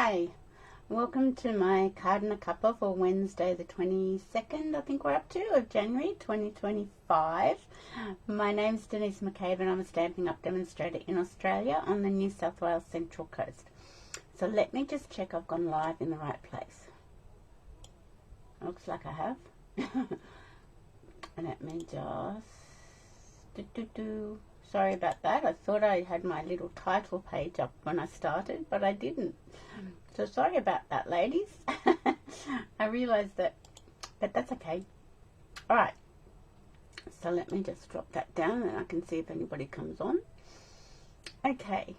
Hi, welcome to my card and a cuppa for Wednesday the 22nd, I think we're up to, of January 2025. My name's Denise McCabe and I'm a Stampin' Up! Demonstrator in Australia on the New South Wales Central Coast. So let me just check I've gone live in the right place. Looks like I have. And let me just... Sorry about that. I thought I had my little title page up when I started, but I didn't. So sorry about that, ladies. I realised that, but that's okay. All right. So let me just drop that down and I can see if anybody comes on. Okay.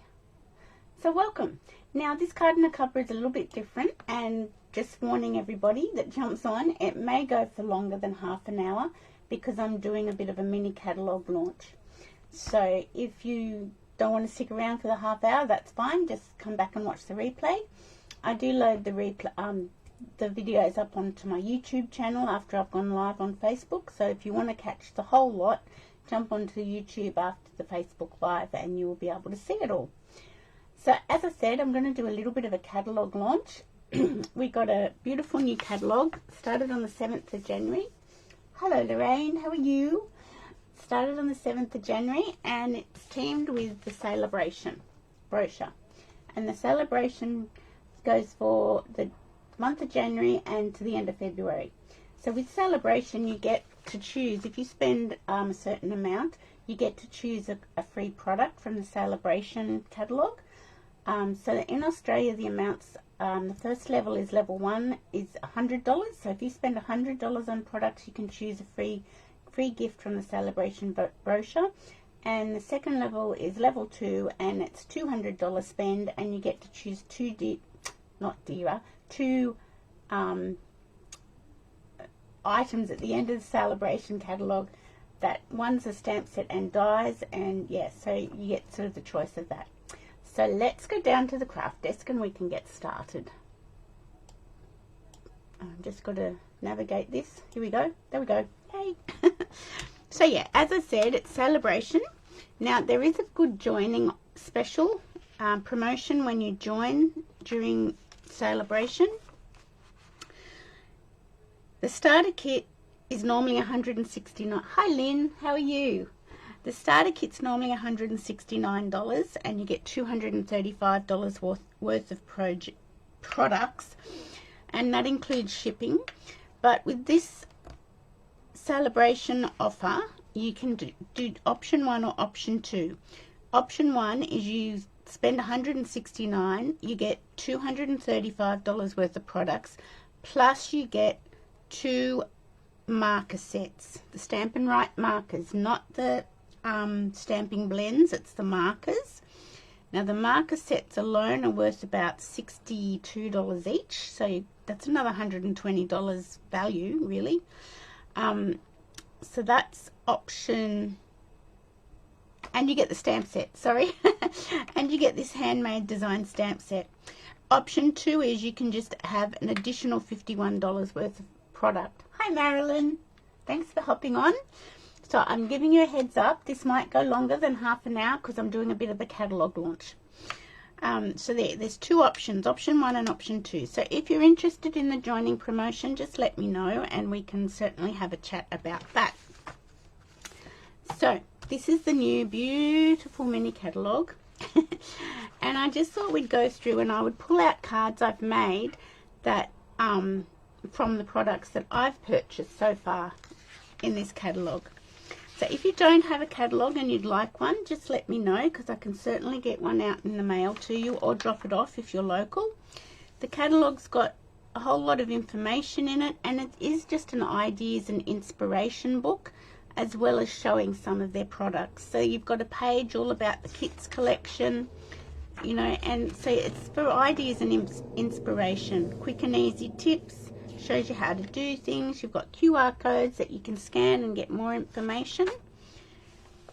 So welcome. Now this card and a cuppa is a little bit different, and just warning everybody that jumps on, it may go for longer than half an hour because I'm doing a bit of a mini catalogue launch. So if you don't want to stick around for the half hour, that's fine. Just come back and watch the replay. I do load the videos up onto my YouTube channel after I've gone live on Facebook. So if you want to catch the whole lot, jump onto YouTube after the Facebook Live and you will be able to see it all. So as I said, I'm going to do a little bit of a catalogue launch. We got a beautiful new catalogue. Started on the 7th of January. Hello Lorraine, how are you? Started on the 7th of January and it's teamed with the Sale-a-bration brochure. And the Sale-a-bration goes for the month of January and to the end of February. So with Sale-a-bration you get to choose, if you spend a certain amount, you get to choose a free product from the Sale-a-bration catalogue. So in Australia the amounts, the first level is level 1 is $100. So if you spend $100 on products you can choose a free gift from the Sale-a-bration brochure, and the second level is level 2 and it's $200 spend and you get to choose two items at the end of the Sale-a-bration catalogue. That one's a stamp set and dies, and yes, so you get sort of the choice of that. So let's go down to the craft desk and we can get started. I'm just got to navigate this. Here we go. There we go. Hey. So yeah, as I said, it's Sale-a-bration. Now there is a good joining special promotion when you join during Sale-a-bration. The starter kit is normally $169. Hi Lynn, how are you? The starter kit's normally $169 and you get $235 worth of products, and that includes shipping. But with this Sale-a-bration offer, you can do option 1 or option 2. Option 1 is you spend $169, you get $235 worth of products, plus you get 2 marker sets, the Stampin' Right markers, not the stamping blends, it's the markers. Now the marker sets alone are worth about $62 each, so that's another $120 value really. So that's option, and you get the stamp set, sorry, and you get this handmade design stamp set. Option 2 is you can just have an additional $51 worth of product. Hi Marilyn, thanks for hopping on. So I'm giving you a heads up, this might go longer than half an hour because I'm doing a bit of a catalogue launch. So there's 2 options, option 1 and option 2. So if you're interested in the joining promotion, just let me know and we can certainly have a chat about that. So this is the new beautiful mini catalogue. And I just thought we'd go through and I would pull out cards I've made that from the products that I've purchased so far in this catalogue. So if you don't have a catalogue and you'd like one, just let me know because I can certainly get one out in the mail to you or drop it off if you're local. The catalogue's got a whole lot of information in it, and it is just an ideas and inspiration book as well as showing some of their products. So you've got a page all about the kits collection, you know, and so it's for ideas and inspiration. Quick and easy tips. Shows you how to do things. You've got QR codes that you can scan and get more information.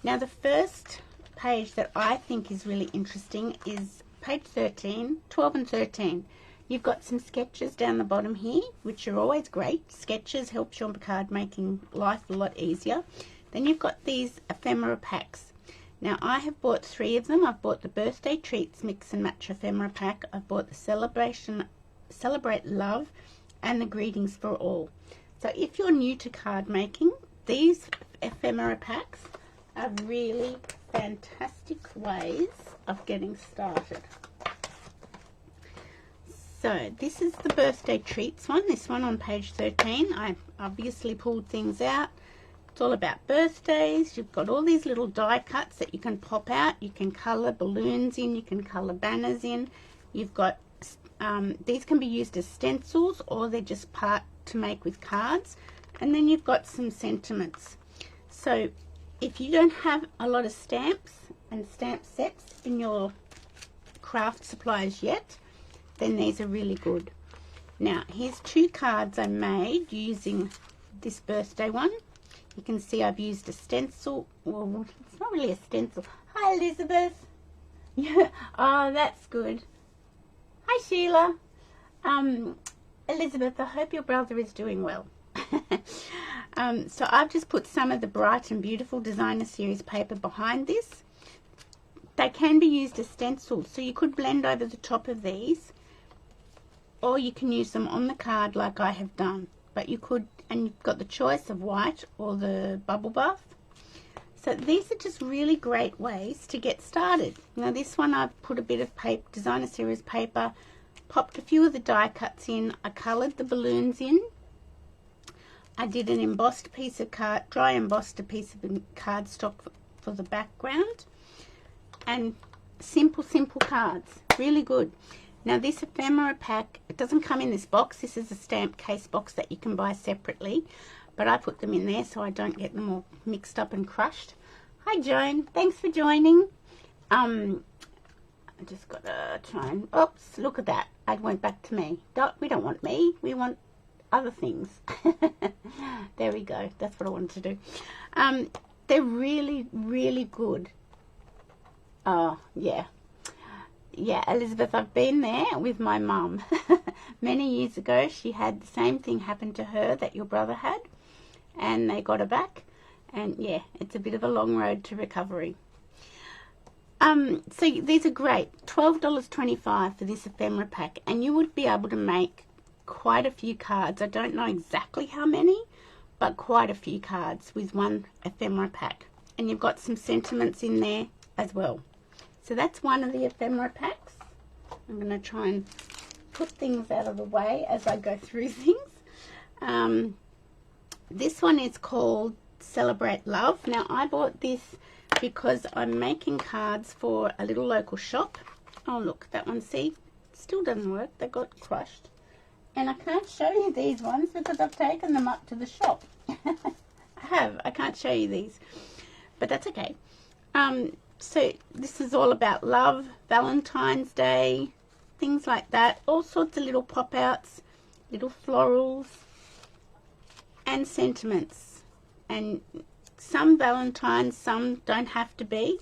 Now the first page that I think is really interesting is page 13, 12 and 13. You've got some sketches down the bottom here, which are always great. Sketches helps your card making life a lot easier. Then you've got these ephemera packs. Now I have bought 3 of them. I've bought the Birthday Treats Mix and Match ephemera pack. I've bought the Celebrate Love and the Greetings for All. So if you're new to card making, these ephemera packs are really fantastic ways of getting started. So this is the Birthday Treats one, this one on page 13. I obviously pulled things out. It's all about birthdays. You've got all these little die cuts that you can pop out. You can colour balloons in, you can colour banners in. You've got, these can be used as stencils, or they're just part to make with cards. And then you've got some sentiments. So if you don't have a lot of stamps and stamp sets in your craft supplies yet, then these are really good. Now here's 2 cards I made using this birthday one. You can see I've used a stencil. Well, it's not really a stencil. Hi Elizabeth. Yeah. Oh, that's good. Hi Sheila. Elizabeth, I hope your brother is doing well. So I've just put some of the Bright and Beautiful Designer Series paper behind this. They can be used as stencils, so you could blend over the top of these, or you can use them on the card like I have done. But you could, and you've got the choice of white or the bubble bath. So these are just really great ways to get started. Now this one I've put a bit of paper, Designer Series paper, popped a few of the die cuts in. I coloured the balloons in. I did an embossed piece of card, dry embossed a piece of cardstock for the background. And simple cards, really good. Now this ephemera pack, it doesn't come in this box. This is a stamp case box that you can buy separately, but I put them in there so I don't get them all mixed up and crushed. Hi Joan, thanks for joining. I just got to try and, oops, look at that. I went back to me. We don't want me, we want other things. There we go, that's what I wanted to do. They're really good. Oh yeah, Elizabeth, I've been there with my mum. Many years ago she had the same thing happen to her that your brother had, and they got her back, and yeah, it's a bit of a long road to recovery. So these are great. $12.25 for this ephemera pack, and you would be able to make quite a few cards. I don't know exactly how many, but quite a few cards with one ephemera pack. And you've got some sentiments in there as well. So that's one of the ephemera packs. I'm going to try and put things out of the way as I go through things. This one is called Celebrate Love. Now I bought this because I'm making cards for a little local shop. Oh look, that one, see, still doesn't work. They got crushed. And I can't show you these ones because I've taken them up to the shop. I can't show you these, but that's okay. So this is all about love, Valentine's Day, things like that. All sorts of little pop-outs, little florals, and sentiments. And some Valentines, some don't have to be.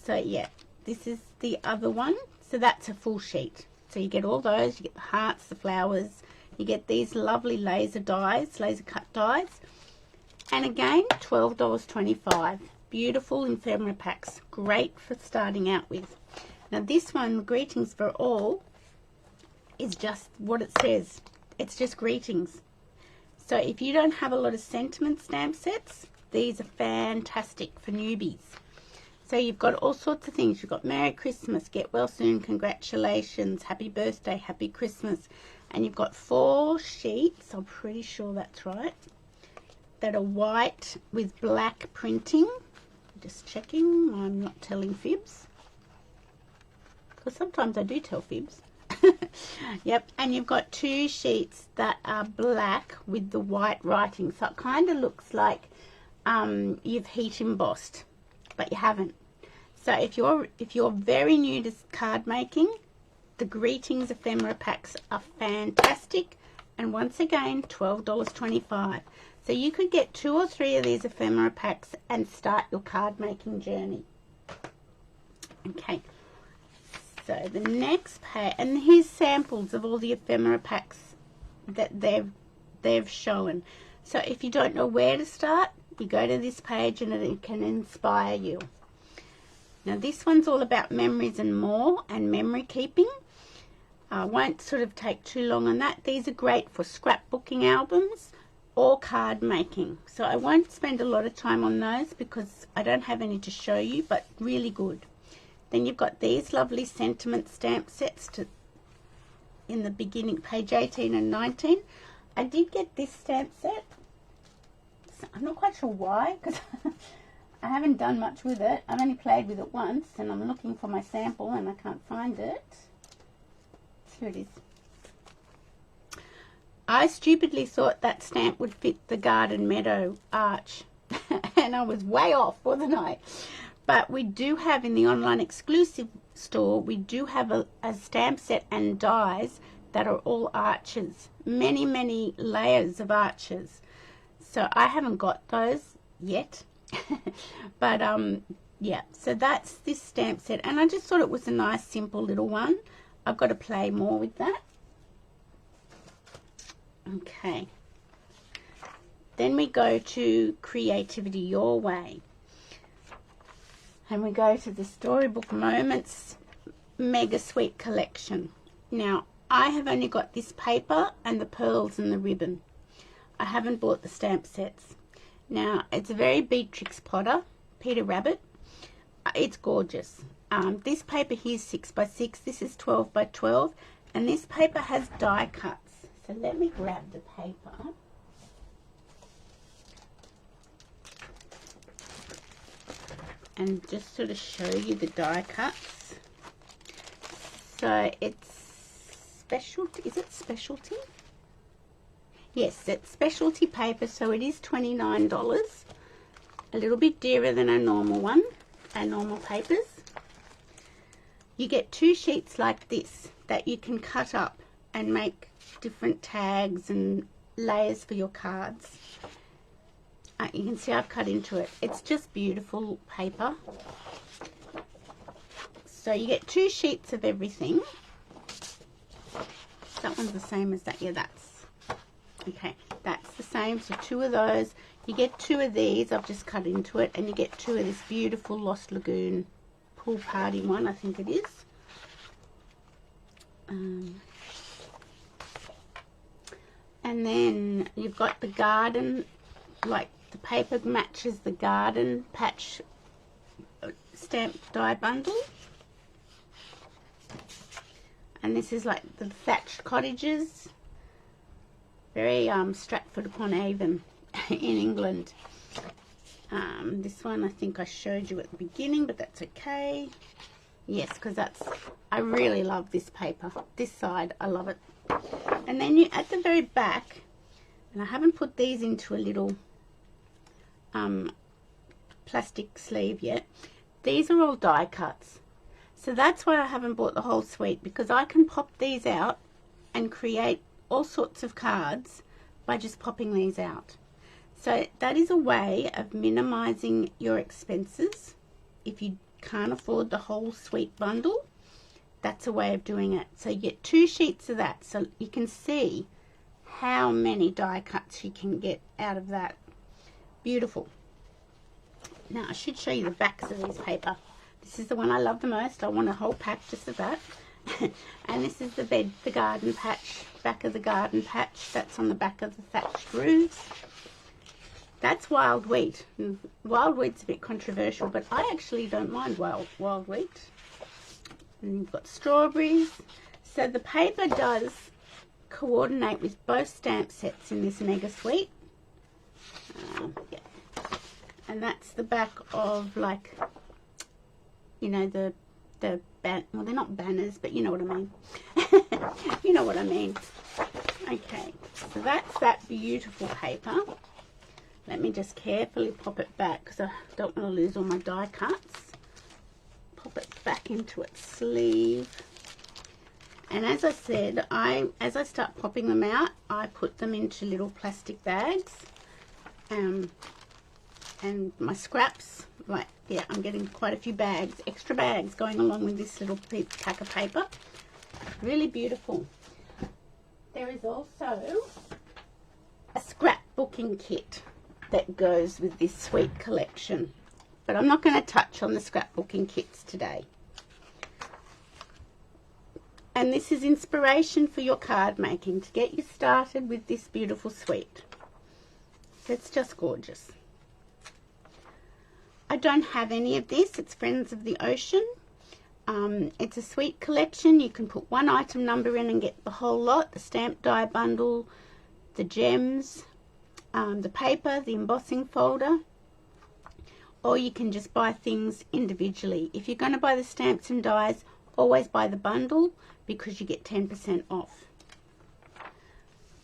So yeah, this is the other one. So that's a full sheet. So you get all those, you get the hearts, the flowers, you get these lovely laser dies, laser cut dies. And again, $12.25. Beautiful ephemera packs, great for starting out with. Now this one, Greetings for All, is just what it says. It's just greetings. So if you don't have a lot of sentiment stamp sets, these are fantastic for newbies. So you've got all sorts of things. You've got Merry Christmas, Get Well Soon, Congratulations, Happy Birthday, Happy Christmas. And you've got 4 sheets, I'm pretty sure that's right, that are white with black printing. Just checking I'm not telling fibs, because sometimes I do tell fibs. Yep, and you've got 2 sheets that are black with the white writing, so it kind of looks like you've heat embossed, but you haven't. So if you're very new to card making, the Greetings ephemera packs are fantastic, and once again $12.25. So you could get 2 or 3 of these ephemera packs and start your card making journey. Okay, so the next page, and here's samples of all the ephemera packs that they've shown. So if you don't know where to start, you go to this page and it can inspire you. Now this one's all about memories and more, and memory keeping. I won't sort of take too long on that. These are great for scrapbooking albums or card making. So I won't spend a lot of time on those because I don't have any to show you, but really good. Then you've got these lovely sentiment stamp sets in the beginning, page 18 and 19. I did get this stamp set. I'm not quite sure why, because I haven't done much with it. I've only played with it once, and I'm looking for my sample and I can't find it. Here it is. I stupidly thought that stamp would fit the garden meadow arch, and I was way off, wasn't I? But we do have in the online exclusive store, we do have a stamp set and dies that are all arches. Many, many layers of arches. So I haven't got those yet. But yeah, so that's this stamp set. And I just thought it was a nice, simple little one. I've got to play more with that. Okay. Then we go to Creativity Your Way. And we go to the Storybook Moments Mega Sweet Collection. Now, I have only got this paper and the pearls and the ribbon. I haven't bought the stamp sets. Now, it's a very Beatrix Potter, Peter Rabbit. It's gorgeous. This paper here is 6 by 6. This is 12 by 12. And this paper has die cuts. So let me grab the paper. And just sort of show you the die cuts. So it's specialty. Is it specialty? Yes, it's specialty paper, so it is $29. A little bit dearer than our normal one, our normal papers. You get 2 sheets like this that you can cut up and make different tags and layers for your cards. You can see I've cut into it. It's just beautiful paper. So you get 2 sheets of everything. That one's the same as that. Yeah, that's okay. That's the same. So 2 of those. You get 2 of these. I've just cut into it, and you get 2 of this beautiful Lost Lagoon pool party one. I think it is. And then you've got the garden, like the paper matches the garden patch stamp die bundle. And this is like the thatched cottages. Very Stratford upon Avon in England. This one I think I showed you at the beginning, but that's okay. Yes, because I really love this paper. This side, I love it. And then you, at the very back, and I haven't put these into a little plastic sleeve yet. These are all die cuts. So that's why I haven't bought the whole suite, because I can pop these out and create all sorts of cards by just popping these out. So that is a way of minimizing your expenses. If you can't afford the whole suite bundle, that's a way of doing it. So you get 2 sheets of that, so you can see how many die cuts you can get out of that. Beautiful. Now I should show you the backs of this paper. This is the one I love the most. I want a whole pack just of that. And this is the garden patch, back of the garden patch. That's on the back of the thatched roofs. That's wild wheat. Wild wheat's a bit controversial, but I actually don't mind wild wheat. And you've got strawberries. So the paper does coordinate with both stamp sets in this mega suite. Yeah. And that's the back of, like, you know, well, they're not banners, but you know what I mean. You know what I mean. Okay, so that's that beautiful paper. Let me just carefully pop it back because I don't want to lose all my die cuts. Pop it back into its sleeve. And as I said, as I start popping them out, I put them into little plastic bags. And my scraps, like, yeah, I'm getting quite a few bags, extra bags going along with this little pack of paper. Really beautiful. There is also a scrapbooking kit that goes with this sweet collection. but I'm not going to touch on the scrapbooking kits today. And this is inspiration for your card making to get you started with this beautiful suite. It's just gorgeous. I don't have any of this. It's Friends of the Ocean. It's a sweet collection. You can put one item number in and get the whole lot. The stamp die bundle, the gems, the paper, the embossing folder. Or you can just buy things individually. If you're going to buy the stamps and dies, always buy the bundle because you get 10% off.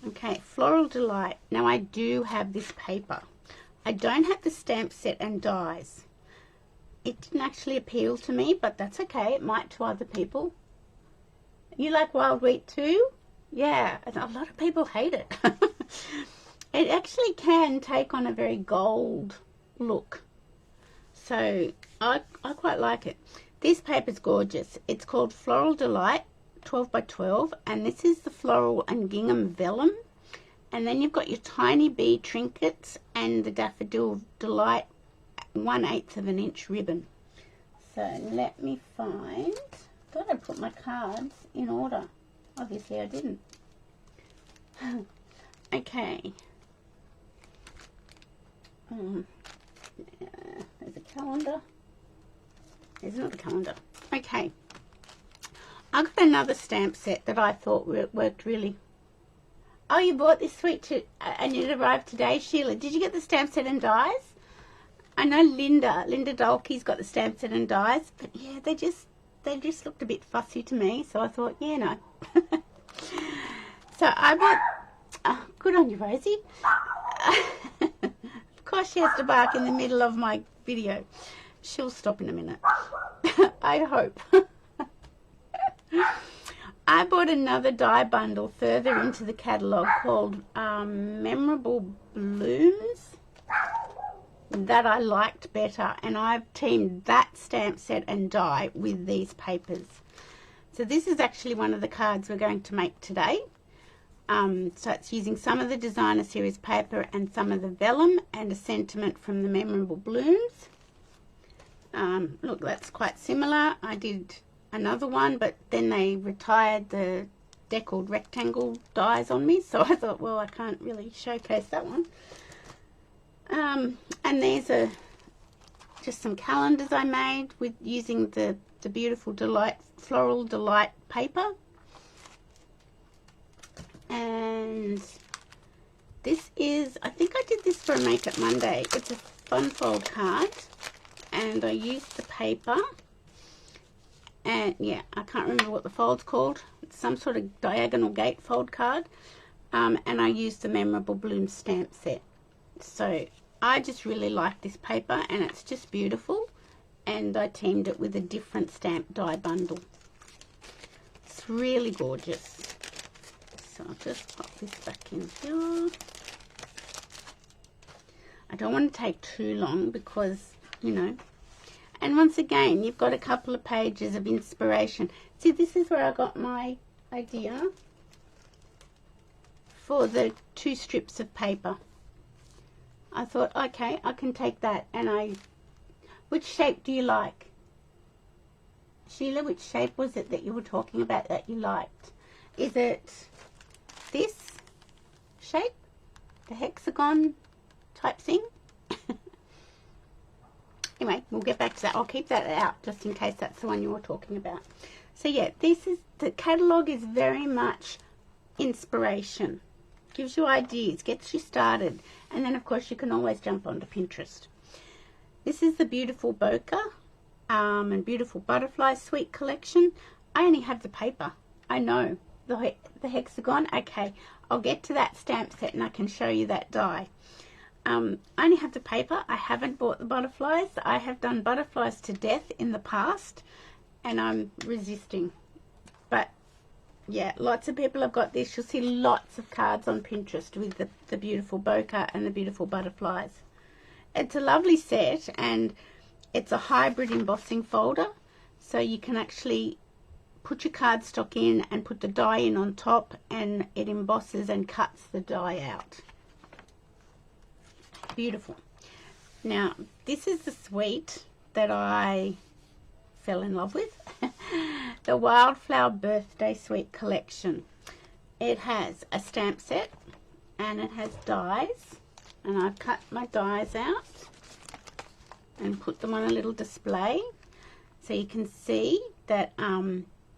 Okay, Floral Delight. Now I do have this paper. I don't have the stamp set and dies. It didn't actually appeal to me, but that's okay. It might to other people. You like wild wheat too? Yeah, a lot of people hate it. It actually can take on a very gold look. So I quite like it. This paper's gorgeous. It's called Floral Delight 12 by 12, and this is the floral and gingham vellum. And then you've got your tiny bee trinkets and the Daffodil Delight 1/8 of an inch ribbon. So let me find. Thought I put my cards in order. Obviously I didn't. Okay. There's a calendar. There's not a calendar. Okay. I got another stamp set that I thought worked really. Oh, you bought this sweet too, and it arrived today, Sheila. Did you get the stamp set and dies? I know Linda Dolke's got the stamp set and dies, but yeah, they just looked a bit fussy to me, so I thought, yeah, no. So I bought. Good on you, Rosie. Of course, she has to bark in the middle of my video. She'll stop in a minute. I hope. I bought another die bundle further into the catalogue called Memorable Blooms that I liked better, and I've teamed that stamp set and die with these papers. So this is actually one of the cards we're going to make today. So it's using some of the designer series paper and some of the vellum and a sentiment from the Memorable Blooms. Look, that's quite similar. I did another one, but then they retired the deckled rectangle dies on me, so I thought, well, I can't really showcase that one. And these are just some calendars I made with using the beautiful Floral Delight paper. And this is, I think I did this for a Make It Monday. It's a fun fold card, and I used the paper. And yeah, I can't remember what the fold's called. It's some sort of diagonal gate fold card. And I used the Memorable Bloom stamp set. So I just really like this paper, and it's just beautiful. And I teamed it with a different stamp die bundle. It's really gorgeous. So I'll just pop this back in here. I don't want to take too long because, you know. And once again, you've got a couple of pages of inspiration. See, this is where I got my idea for the 2 strips of paper. I thought, okay, I can take that, and which shape do you like? Sheila, which shape was it that you were talking about that you liked? Is it this shape? The hexagon type thing? Anyway, we'll get back to that. I'll keep that out just in case that's the one you were talking about. So yeah, the catalogue is very much inspiration. Gives you ideas, gets you started. And then of course you can always jump onto Pinterest. This is the beautiful bokeh and beautiful butterfly suite collection. I only have the paper. I know. The hexagon. Okay, I'll get to that stamp set and I can show you that die. I only have the paper. I haven't bought the butterflies. I have done butterflies to death in the past, and I'm resisting. But yeah, lots of people have got this. You'll see lots of cards on Pinterest with the beautiful bokeh and the beautiful butterflies. It's a lovely set, and it's a hybrid embossing folder, so you can actually put your cardstock in and put the die in on top, and it embosses and cuts the die out. Beautiful. Now, this is the suite that I fell in love with. The Wildflower Birthday Suite Collection. It has a stamp set and it has dies, and I've cut my dies out and put them on a little display so you can see that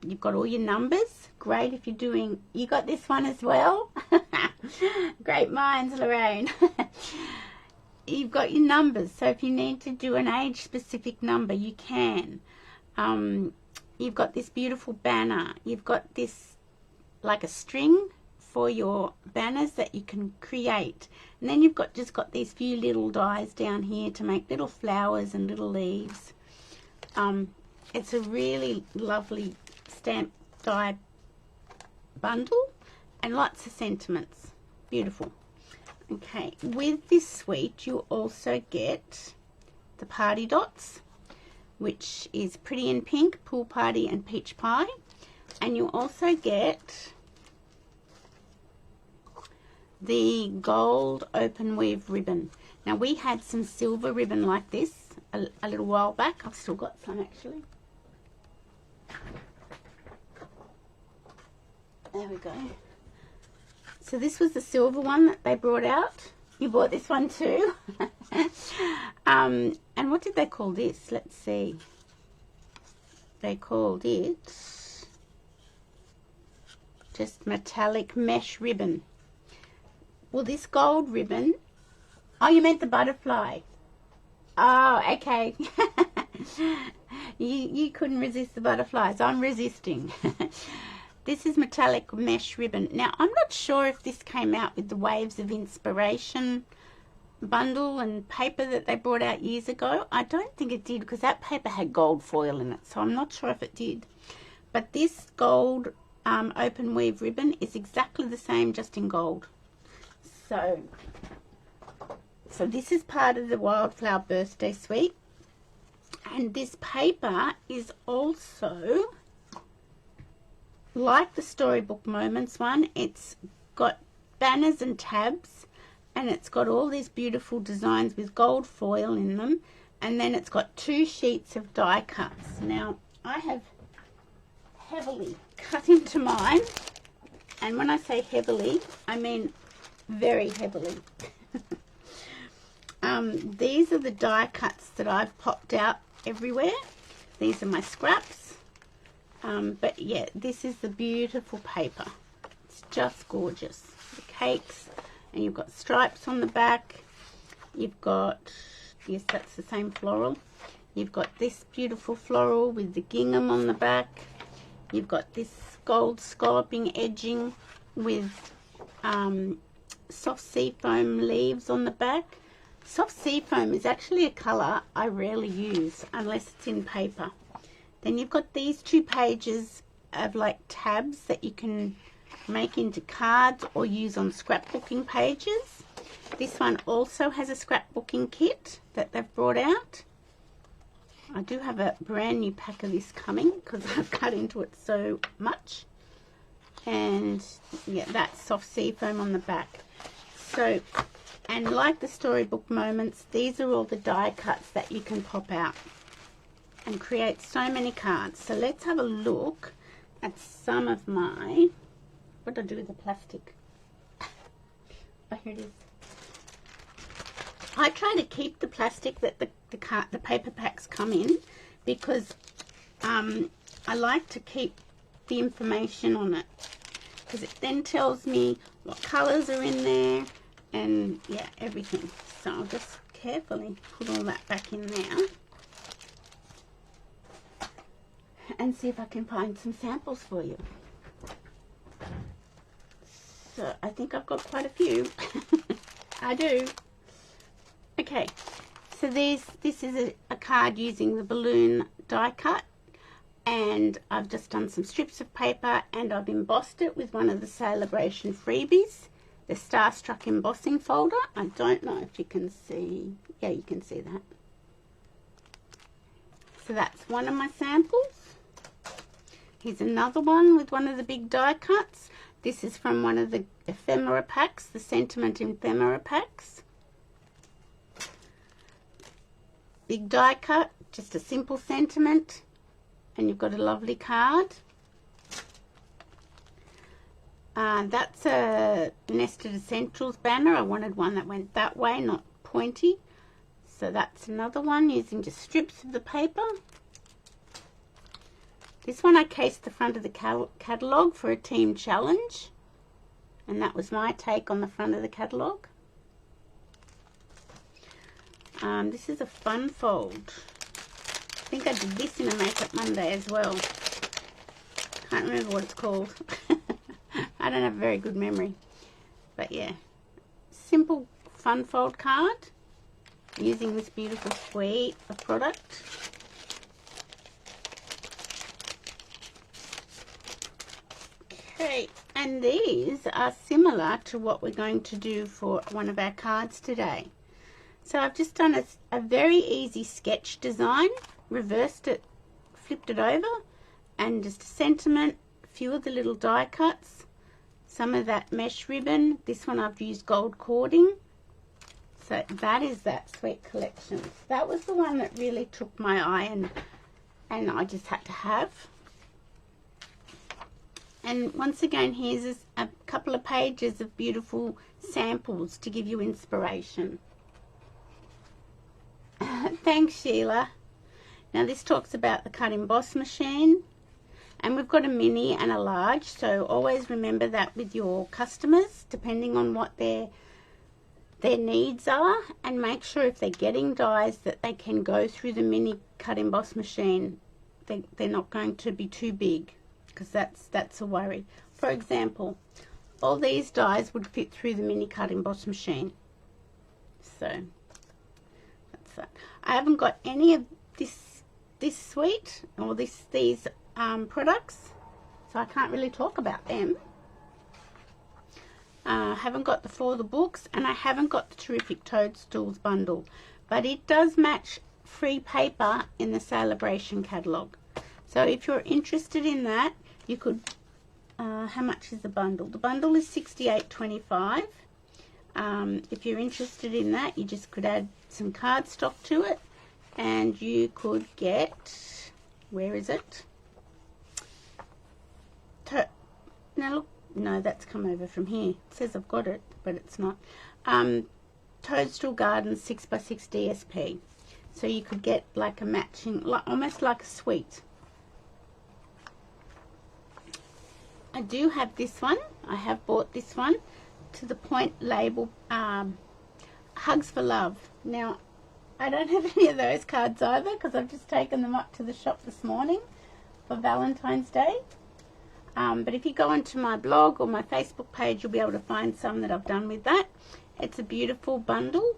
you've got all your numbers. Great if you're doing, you got this one as well. Great minds, Lorraine. You've got your numbers, so if you need to do an age specific number, you can. You've got this beautiful banner. You've got this like a string for your banners that you can create, and then you've got just got these few little dies down here to make little flowers and little leaves. It's a really lovely stamp die bundle and lots of sentiments. Beautiful. Okay, with this suite you also get the party dots, which is Pretty in Pink, Pool Party and Peach Pie, and you also get the gold open weave ribbon. Now, we had some silver ribbon like this a little while back. I've still got some actually. There we go. So this was the silver one that they brought out. You bought this one too. And what did they call this? Let's see. They called it just metallic mesh ribbon. Well, this gold ribbon, oh, you meant the butterfly. Oh, okay. you couldn't resist the butterflies. I'm resisting. This is metallic mesh ribbon. Now, I'm not sure if this came out with the Waves of Inspiration bundle and paper that they brought out years ago. I don't think it did, because that paper had gold foil in it, so I'm not sure if it did. But this gold open weave ribbon is exactly the same, just in gold. So this is part of the Wildflower Birthday Suite, and this paper is also like the Storybook Moments one. It's got banners and tabs, and it's got all these beautiful designs with gold foil in them, and then it's got 2 sheets of die cuts. Now, I have heavily cut into mine, and when I say heavily, I mean very heavily. These are the die cuts that I've popped out everywhere. These are my scraps. But yeah, this is the beautiful paper. It's just gorgeous. The cakes, and you've got stripes on the back. You've got, yes, that's the same floral. You've got this beautiful floral with the gingham on the back. You've got this gold scalloping edging with soft seafoam leaves on the back. Soft seafoam is actually a colour I rarely use unless it's in paper. Then you've got these 2 pages of like tabs that you can make into cards or use on scrapbooking pages. This one also has a scrapbooking kit that they've brought out. I do have a brand new pack of this coming because I've cut into it so much. And yeah, that's soft seafoam on the back. So, and like the Storybook Moments, these are all the die cuts that you can pop out and create so many cards. So let's have a look at some of my, what do I do with the plastic? Oh, here it is. I try to keep the plastic that the paper packs come in, because I like to keep the information on it, because it then tells me what colours are in there and yeah, everything. So I'll just carefully put all that back in there and see if I can find some samples for you. So I think I've got quite a few. I do. Okay, so this is a card using the balloon die cut, and I've just done some strips of paper and I've embossed it with one of the Sale-a-bration freebies, the Starstruck embossing folder. I don't know if you can see. Yeah, you can see that. So that's one of my samples. Here's another one with one of the big die cuts. This is from one of the ephemera packs, the Sentiment ephemera packs. big die cut, just a simple sentiment, and you've got a lovely card. That's a Nested Essentials banner. I wanted one that went that way, not pointy. So that's another one using just strips of the paper. This one I cased the front of the catalogue for a team challenge. And that was my take on the front of the catalogue. This is a fun fold. I think I did this in a Makeup Monday as well. Can't remember what it's called. I don't have a very good memory. But yeah, simple fun fold card using this beautiful suite of product. Okay, and these are similar to what we're going to do for one of our cards today. So I've just done a very easy sketch design, reversed it, flipped it over, and just a sentiment, a few of the little die cuts, some of that mesh ribbon. This one I've used gold cording. So that is that Sweet Collection. That was the one that really took my eye and I just had to have. And once again, here's a couple of pages of beautiful samples to give you inspiration. Thanks, Sheila. Now this talks about the cut emboss machine, and we've got a mini and a large, so always remember that with your customers, depending on what their needs are, and make sure if they're getting dies that they can go through the mini cut emboss machine. They're not going to be too big, because that's a worry. For example, all these dies would fit through the mini cut emboss machine. So that's that. I haven't got any of this suite or these products, so I can't really talk about them. I haven't got the For the Books, and I haven't got the Terrific Toadstools bundle, but it does match free paper in the Sale-a-bration catalogue. So if you're interested in that, you could, how much is the bundle? The bundle is $68.25. If you're interested in that, you just could add some cardstock to it, and you could get, where is it? Now look, no, that's come over from here. It says I've got it, but it's not. Toadstool Gardens 6x6 DSP. So you could get like a matching, almost like a suite. I do have this one. I have bought this one to the point label, Hugs for Love. Now, I don't have any of those cards either, because I've just taken them up to the shop this morning for Valentine's Day. But if you go onto my blog or my Facebook page, you'll be able to find some that I've done with that. It's a beautiful bundle.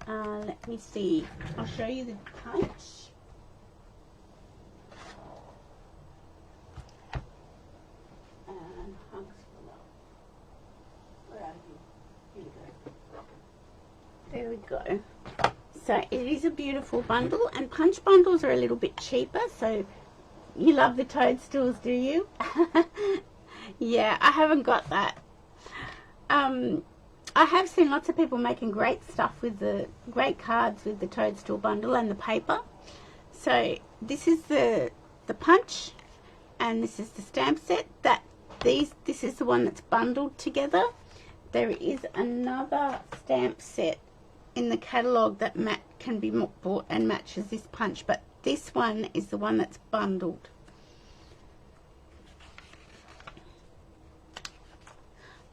Let me see. I'll show you the punch. Hugs for Love. Where are you? Here we go. There we go. So it is a beautiful bundle, and punch bundles are a little bit cheaper, so you love the toadstools, do you? Yeah, I haven't got that. I have seen lots of people making great stuff with the great cards with the toadstool bundle and the paper. So this is the punch, and this is the stamp set. This is the one that's bundled together. There is another stamp set in the catalogue that can be bought and matches this punch, but this one is the one that's bundled.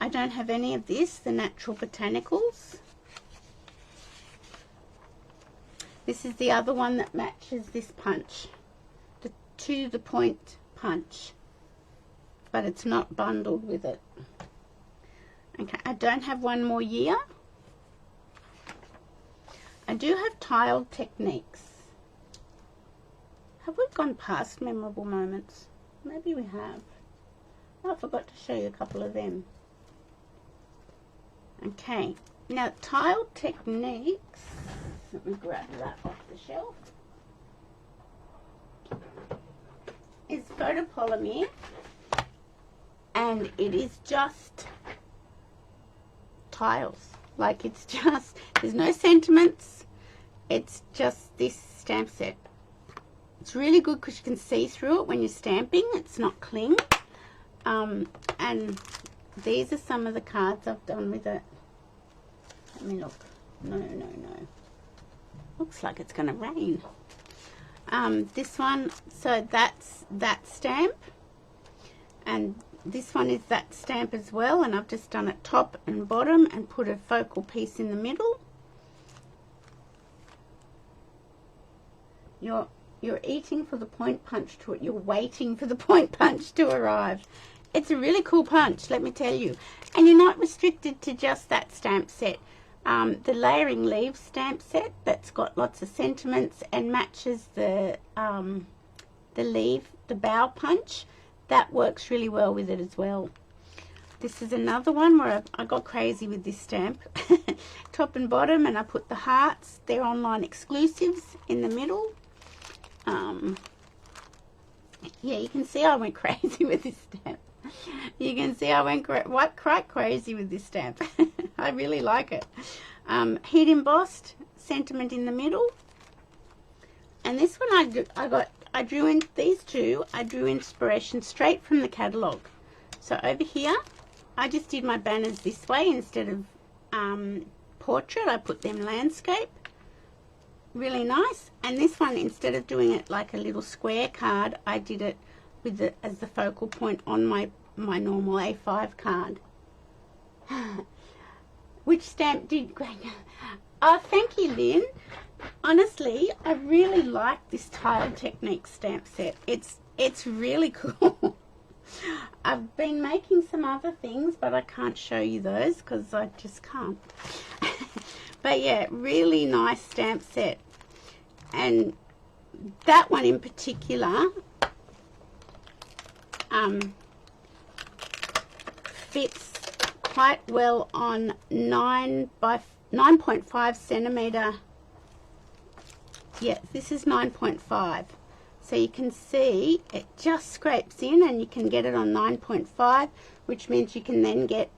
I don't have any of this, the Natural Botanicals. This is the other one that matches this punch, the To the Point punch, but it's not bundled with it. Okay, I don't have One More Year. I do have Tiled Techniques. Have we gone past Memorable Moments? Maybe we have. Oh, I forgot to show you a couple of them. Okay, now Tiled Techniques, let me grab that off the shelf, is photopolymer, and it is just tiles. Like, it's just, there's no sentiments, it's just this stamp set. It's really good because you can see through it when you're stamping. It's not cling. And these are some of the cards I've done with it. Let me look. No. Looks like it's going to rain. This one, so that's that stamp. And this one is that stamp as well. And I've just done it top and bottom and put a focal piece in the middle. You're eating for the point punch to it. You're waiting for the point punch to arrive. It's a really cool punch, let me tell you. And you're not restricted to just that stamp set. The layering leaves stamp set that's got lots of sentiments and matches the leaf, the bow punch. That works really well with it as well. This is another one where I got crazy with this stamp. Top and bottom, and I put the hearts. They're online exclusives in the middle. Yeah, you can see I went crazy with this stamp. You can see I went quite crazy with this stamp. I really like it. Heat embossed, sentiment in the middle. And this one I drew in these two. I drew inspiration straight from the catalogue. So over here, I just did my banners this way instead of portrait. I put them landscape. Really nice. And this one, instead of doing it like a little square card, I did it with it as the focal point on my normal A5 card. Which stamp did Greg? Oh, thank you, Lynn. Honestly, I really like this tile technique stamp set. It's really cool. I've been making some other things, but I can't show you those because I just can't. But yeah, really nice stamp set. And that one in particular fits quite well on 9.5 centimeter. Yeah, this is 9.5. So you can see it just scrapes in, and you can get it on 9.5, which means you can then get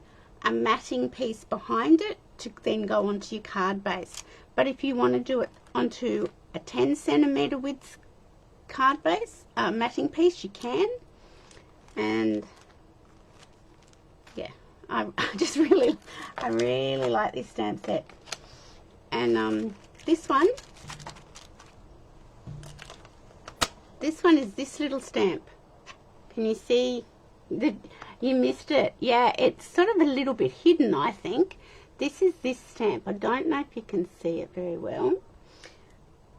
a matting piece behind it to then go onto your card base. But if you want to do it onto a 10 centimeter width card base, matting piece, you can. And yeah, I really like this stamp set. And this one is this little stamp. Can you see that? You missed it. Yeah, it's sort of a little bit hidden, I think. This is this stamp. I don't know if you can see it very well,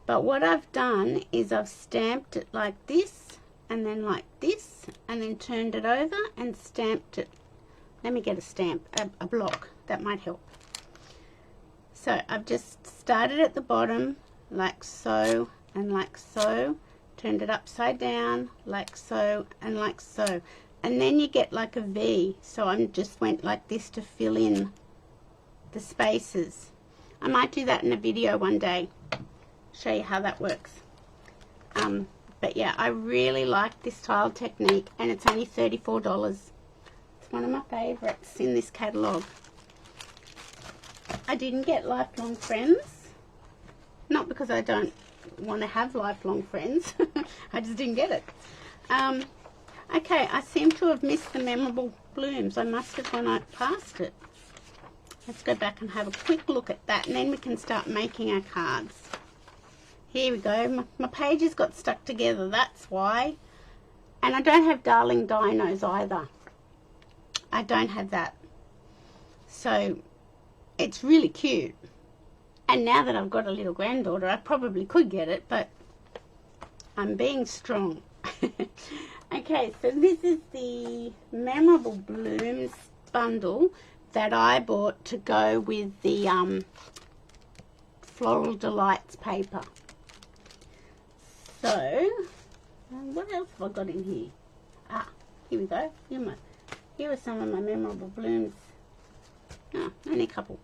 but what I've done is I've stamped it like this, and then like this, and then turned it over and stamped it. Let me get a stamp, a block, that might help. So I've just started at the bottom like so and like so, turned it upside down like so and like so, and then you get like a V. So I just went like this to fill in the spaces. I might do that in a video one day, show you how that works. But yeah, I really like this tile technique, and it's only $34. It's one of my favorites in this catalogue. I didn't get lifelong friends, not because I don't want to have lifelong friends. I just didn't get it. Okay, I seem to have missed the memorable blooms. I must have gone past it. Let's go back and have a quick look at that, and then we can start making our cards. Here we go. My pages got stuck together, that's why. And I don't have Darling Dinos either. I don't have that. So it's really cute. And now that I've got a little granddaughter, I probably could get it, but I'm being strong. Okay, so this is the Memorable Blooms bundle that I bought to go with the Floral Delights paper. So, what else have I got in here? Ah, here we go. Here are some of my Memorable Blooms. Ah, only a couple.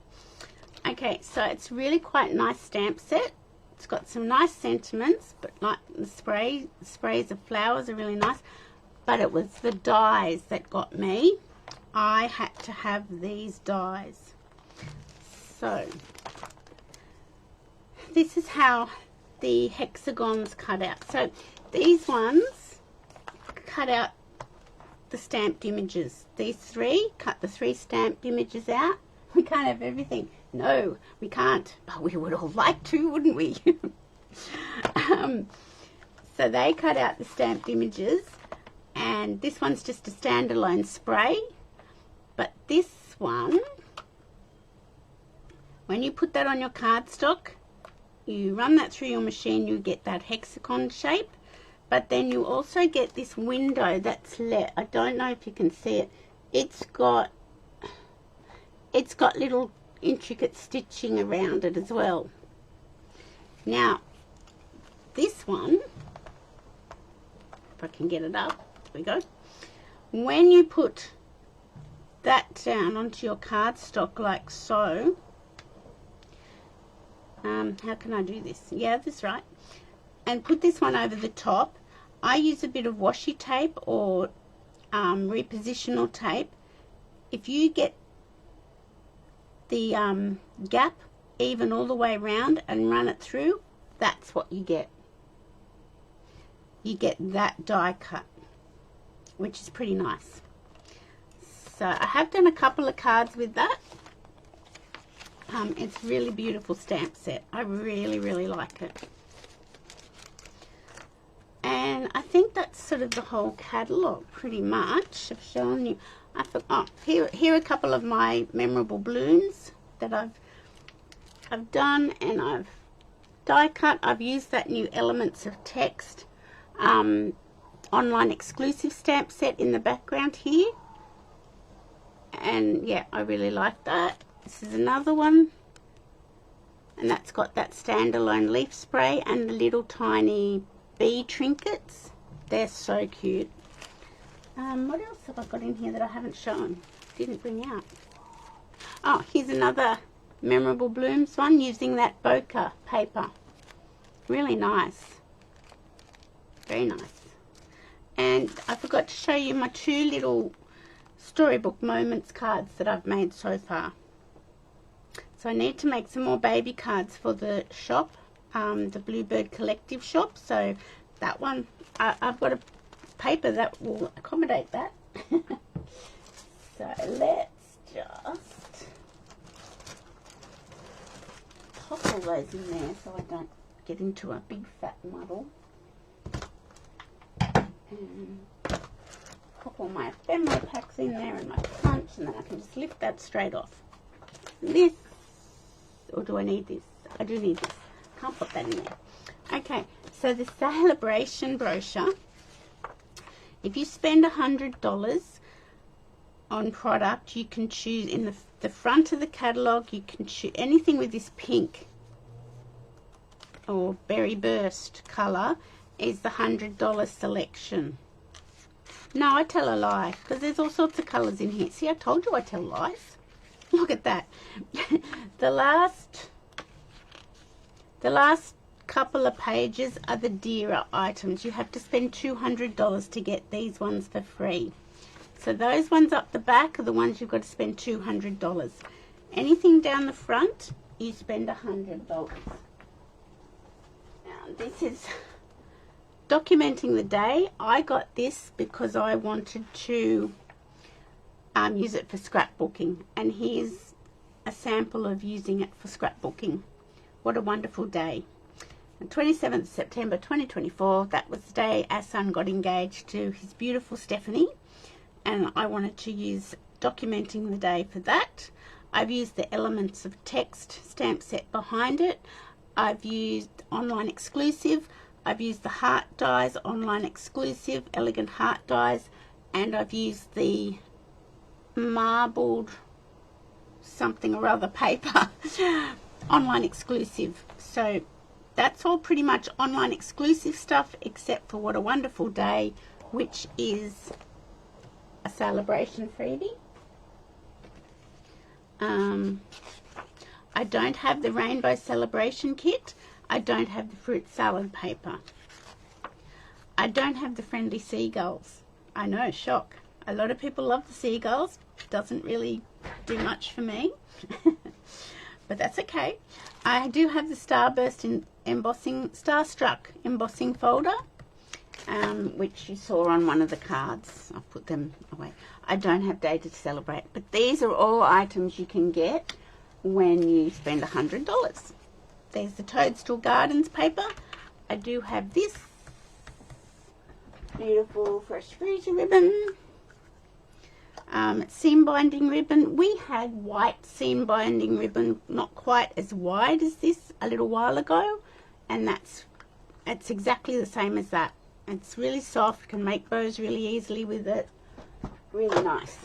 Okay, so it's really quite a nice stamp set. It's got some nice sentiments, but like the sprays of flowers are really nice. But it was the dies that got me. I had to have these dies. So this is how the hexagons cut out. So these ones cut out the stamped images. These three, cut the 3 stamped images out. We can't have everything. No, we can't. But we would all like to, wouldn't we? So they cut out the stamped images, and this one's just a standalone spray. But this one, when you put that on your cardstock, you run that through your machine, you get that hexagon shape. But then you also get this window that's lit. I don't know if you can see it. It's got little intricate stitching around it as well. Now, this one, if I can get it up, there we go. When you put that down onto your cardstock like so, how can I do this? Yeah, that's right. And put this one over the top. I use a bit of washi tape or repositional tape. If you get the gap even all the way around and run it through, that's what you get. You get that die cut, which is pretty nice. So I have done a couple of cards with that. It's really beautiful stamp set. I really, really like it. And I think that's sort of the whole catalogue pretty much. I've shown you. I forgot. Here are a couple of my memorable balloons that I've done, and I've die cut. I've used that new Elements of Text online exclusive stamp set in the background here, and yeah, I really like that. This is another one, and that's got that standalone leaf spray and the little tiny bee trinkets. They're so cute. What else have I got in here that I haven't shown? Didn't bring out. Oh, here's another memorable blooms one using that bokeh paper. Really nice. Very nice. And I forgot to show you my 2 little storybook moments cards that I've made so far. So I need to make some more baby cards for the shop, the Bluebird Collective shop. So that one, I've got a paper that will accommodate that. So let's just pop all those in there so I don't get into a big fat muddle. And pop all my ephemera packs in there and my punch, and then I can just lift that straight off. This, or do I need this? I do need this. Can't put that in there. Okay, so the Sale-a-bration brochure. If you spend $100 on product, you can choose in the front of the catalogue. You can choose anything with this pink or berry burst colour is the $100 selection. No, I tell a lie, because there's all sorts of colours in here. See, I told you I tell lies. Look at that. The last couple of pages are the dearer items. You have to spend $200 to get these ones for free. So those ones up the back are the ones you've got to spend $200. Anything down the front, you spend $100. Now, this is documenting the day. I got this because I wanted to use it for scrapbooking, and here's a sample of using it for scrapbooking. What a wonderful day. The 27th September 2024, that was the day our son got engaged to his beautiful Stephanie, and I wanted to use documenting the day for that. I've used the Elements of Text stamp set behind it. I've used online exclusive. I've used the heart dies, online exclusive, elegant heart dies, and I've used the marbled something or other paper, online exclusive. So that's all pretty much online exclusive stuff, except for What a Wonderful Day, which is a Sale-a-bration freebie. I don't have the Rainbow Celebration Kit. I don't have the fruit salad paper. I don't have the friendly seagulls. I know, shock. A lot of people love the seagulls. Doesn't really do much for me. but that's okay. I do have the Starburst Starstruck embossing folder, which you saw on one of the cards. I'll put them away. I don't have Day to Celebrate, but these are all items you can get when you spend $100. There's the Toadstool Gardens paper. I do have this beautiful fresh freezer ribbon, seam binding ribbon. We had white seam binding ribbon, not quite as wide as this, a little while ago, and it's exactly the same as that. It's really soft, can make bows really easily with it. Really nice.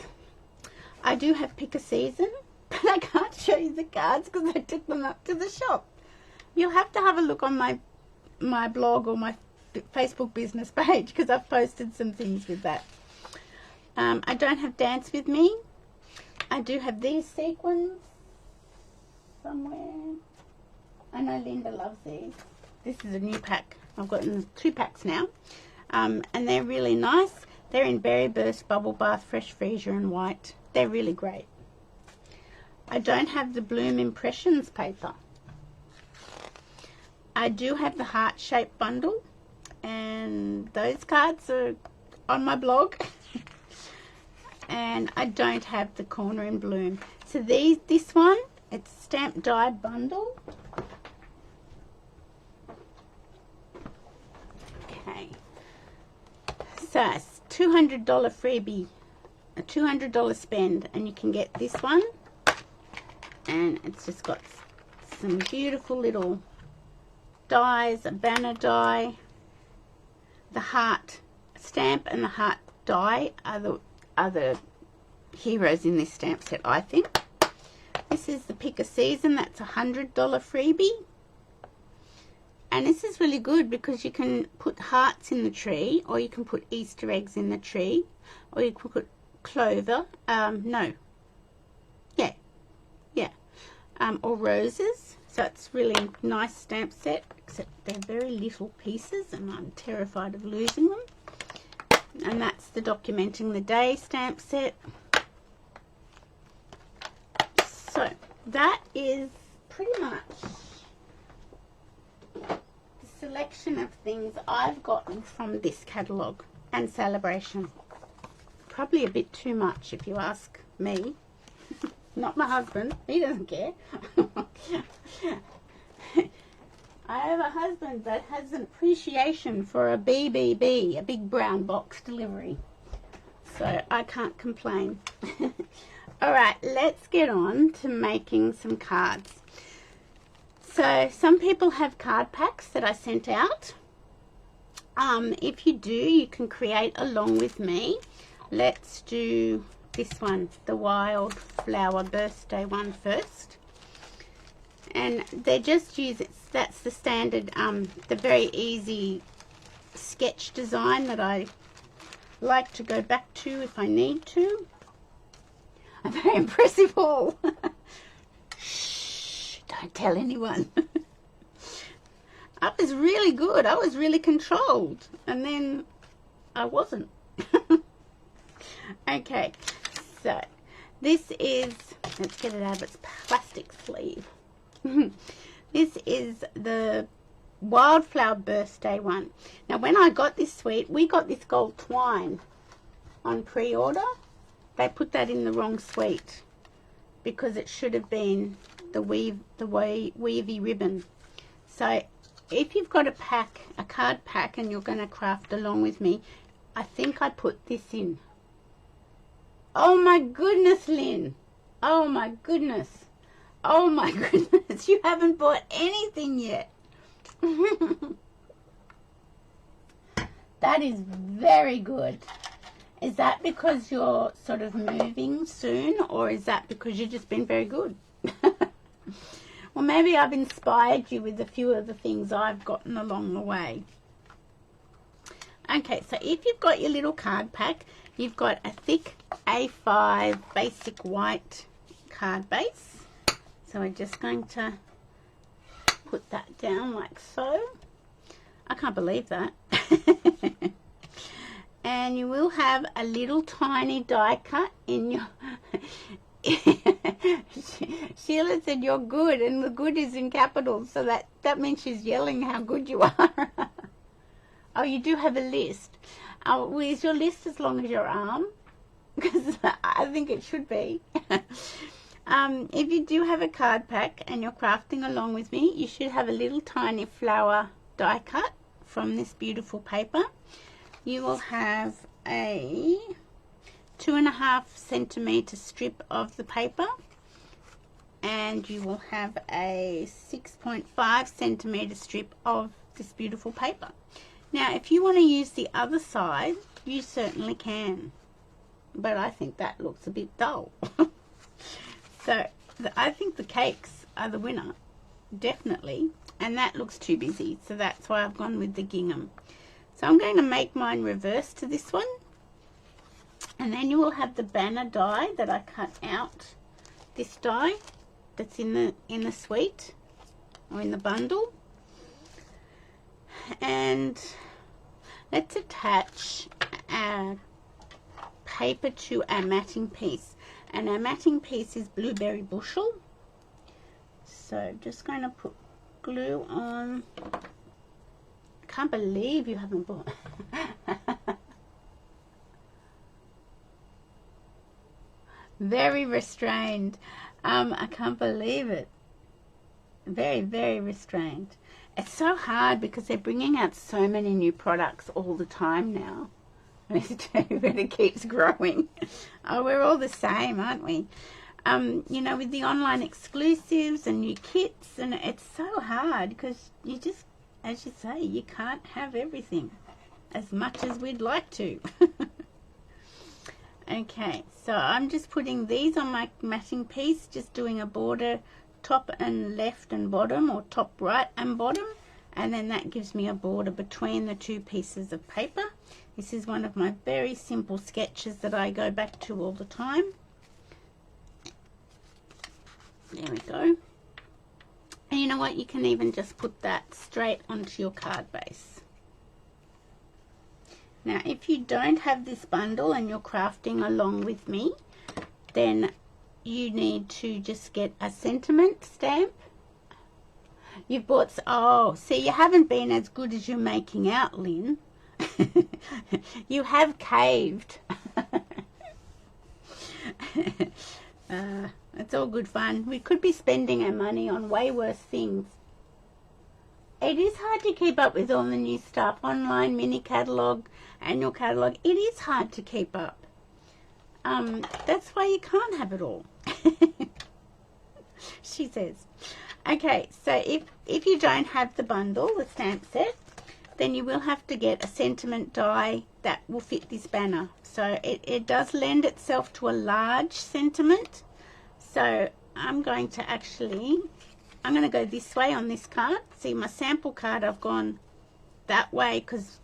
I do have Pick a Season, but I can't show you the cards because I took them up to the shop. You'll have to have a look on my blog or my Facebook business page because I've posted some things with that. I don't have Dance With Me. I do have these sequins somewhere. I know Linda loves these. This is a new pack. I've gotten 2 packs now, and they're really nice. They're in Berry Burst, Bubble Bath, Fresh Freesia and white. They're really great. I don't have the Bloom Impressions paper. I do have the heart shape bundle, and those cards are on my blog. And I don't have the Corner in Bloom. So this one, it's stamp die bundle. Okay. So it's $200 freebie, a $200 spend, and you can get this one. And it's just got some beautiful little dies, a banner die. The heart stamp and the heart die are the heroes in this stamp set, I think. This is the Pick a Season. That's a $100 freebie. And this is really good because you can put hearts in the tree, or you can put Easter eggs in the tree, or you can put clover. Or roses. So it's really nice stamp set, except they're very little pieces and I'm terrified of losing them. And that's the Documenting the Day stamp set. So that is pretty much the selection of things I've gotten from this catalogue and Sale-a-bration. Probably a bit too much if you ask me. Not my husband, he doesn't care. I have a husband that has an appreciation for a BBB, a big brown box delivery. So I can't complain. Alright, let's get on to making some cards. So some people have card packs that I sent out. If you do, you can create along with me. Let's do this one, the Wildflower Birthday one first. And they're just that's the standard, the very easy sketch design that I like to go back to if I need to. A very impressive haul. Shh, don't tell anyone. I was really good. I was really controlled. And then I wasn't. Okay, so this is, let's get it out of its plastic sleeve. This is the Wildflower Birthday one. Now when I got this suite, we got this gold twine on pre-order. They put that in the wrong suite because it should have been the weavy ribbon. So if you've got a card pack and you're going to craft along with me, I think I put this in. Oh my goodness, Lynn. Oh my goodness. Oh my goodness. You haven't bought anything yet. That is very good. Is that because you're sort of moving soon, or is that because you've just been very good? Well, maybe I've inspired you with a few of the things I've gotten along the way. Okay, so if you've got your little card pack, you've got a thick A5 basic white card base. So we're just going to put that down like so. I can't believe that. And you will have a little tiny die cut in your Sheila said you're good, and the good is in capitals, so that means she's yelling how good you are. Oh, you do have a list. Well, is your list as long as your arm? Because I think it should be. If you do have a card pack and you're crafting along with me, you should have a little tiny flower die cut from this beautiful paper. You will have a 2.5 centimeter strip of the paper, and you will have a 6.5 centimeter strip of this beautiful paper. Now, if you want to use the other side, you certainly can, but I think that looks a bit dull. So I think the cakes are the winner, definitely, and that looks too busy, so that's why I've gone with the gingham. So I'm going to make mine reverse to this one, and then you will have the banner die that I cut out. This die that's in the suite or in the bundle, and let's attach our paper to our matting piece, and our matting piece is blueberry bushel. So I'm just going to put glue on. I can't believe you haven't bought. Very restrained. I can't believe it. Very, very restrained. It's so hard because they're bringing out so many new products all the time now. But it keeps growing. Oh, we're all the same, aren't we? You know, with the online exclusives and new kits, and it's so hard because you just, as you say, you can't have everything as much as we'd like to. Okay, so I'm just putting these on my matting piece, just doing a border top and left and bottom, or top right and bottom, and then that gives me a border between the two pieces of paper. This is one of my very simple sketches that I go back to all the time. There we go. And you know what, you can even just put that straight onto your card base. Now, if you don't have this bundle and you're crafting along with me, then you need to just get a sentiment stamp. You've bought, oh, see, you haven't been as good as you're making out, Lynn. You have caved. It's all good fun. We could be spending our money on way worse things. It is hard to keep up with all the new stuff online, mini catalogue, annual catalogue. It is hard to keep up. That's why you can't have it all. She says. Okay, so if you don't have the bundle, the stamp set, then you will have to get a sentiment die that will fit this banner. So it does lend itself to a large sentiment. So I'm going to go this way on this card. See, my sample card, I've gone that way because,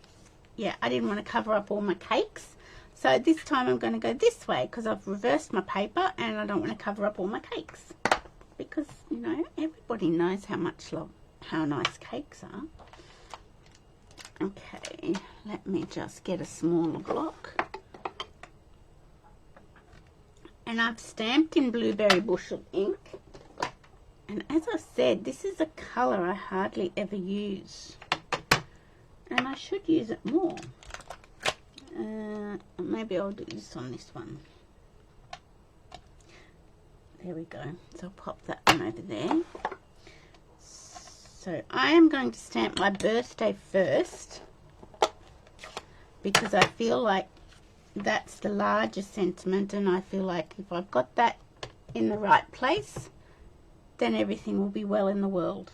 yeah, I didn't want to cover up all my cakes. So this time I'm going to go this way because I've reversed my paper and I don't want to cover up all my cakes. Because, you know, everybody knows how nice cakes are. Okay, let me just get a smaller block. And I've stamped in blueberry bushel ink. And as I said, this is a colour I hardly ever use. And I should use it more. Maybe I'll do this on this one. There we go. So I'll pop that one over there. So I am going to stamp my birthday first because I feel like that's the largest sentiment, and I feel like if I've got that in the right place, then everything will be well in the world.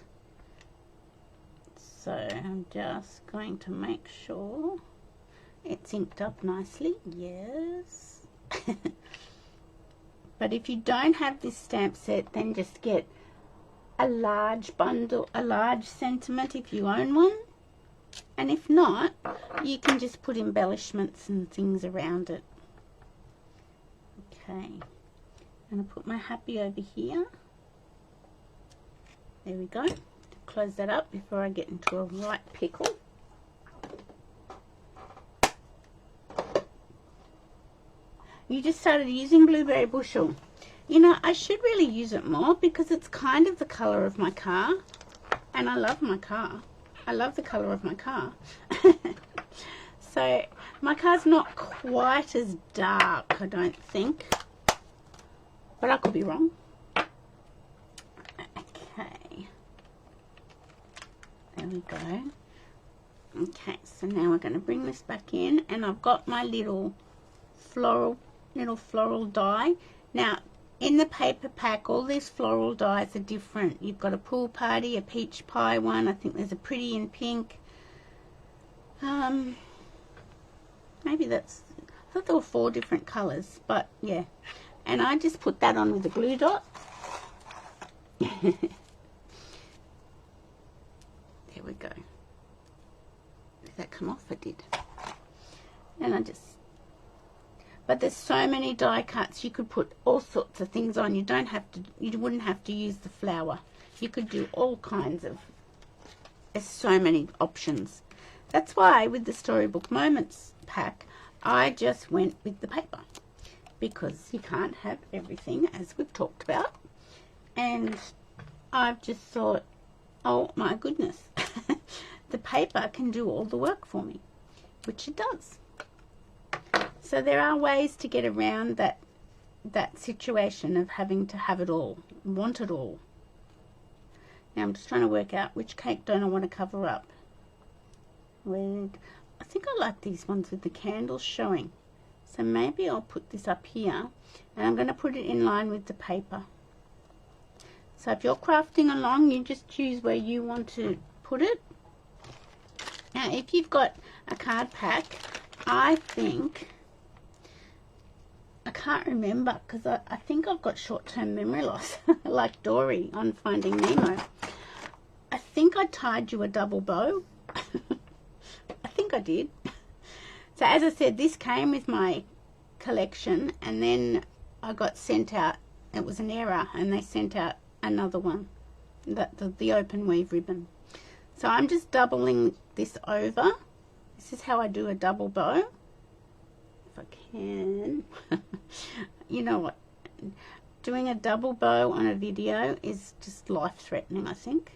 So I'm just going to make sure it's inked up nicely. Yes. But if you don't have this stamp set, then just get a large bundle, a large sentiment if you own one. And if not, you can just put embellishments and things around it. Okay. I'm going to put my happy over here. There we go. Close that up before I get into a right pickle. You just started using blueberry bushel. You know, I should really use it more because it's kind of the color of my car, and I love my car. I love the color of my car. So my car's not quite as dark, I don't think, but I could be wrong. Okay, there we go. Okay, so now we're going to bring this back in, and I've got my little floral die. Now in the paper pack, all these floral dies are different. You've got a pool party, a peach pie one, I think there's a pretty in pink. Maybe that's, I thought there were 4 different colors, but yeah. And I just put that on with a glue dot. There we go. Did that come off? It did. And I just, but there's so many die cuts, you could put all sorts of things on. You don't have to, you wouldn't have to use the flower. You could do all kinds of, there's so many options. That's why with the Storybook Moments pack, I just went with the paper, because you can't have everything, as we've talked about. And I've just thought, oh my goodness, the paper can do all the work for me, which it does. So there are ways to get around that situation of having to have it all, want it all. Now I'm just trying to work out which cake don't I want to cover up. I think I like these ones with the candles showing. So maybe I'll put this up here, and I'm going to put it in line with the paper. So if you're crafting along, you just choose where you want to put it. Now if you've got a card pack, I think, I can't remember because I think I've got short-term memory loss like Dory on Finding Nemo. I think I tied you a double bow. I think I did. So as I said, this came with my collection, and then I got sent out, it was an error, and they sent out another one, the open weave ribbon. So I'm just doubling this over. This is how I do a double bow. If I can. You know what? Doing a double bow on a video is just life-threatening, I think.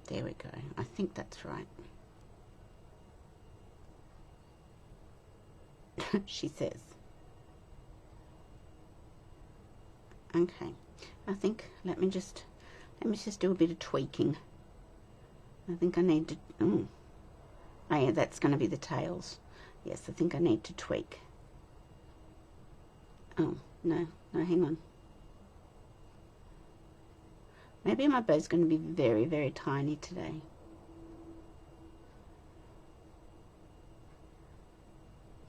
There we go. I think that's right. She says. Okay. I think, let me just do a bit of tweaking. I think I need to, oh yeah, that's going to be the tails. Yes, I think I need to tweak. Oh, no, hang on. Maybe my bow's going to be very, very tiny today.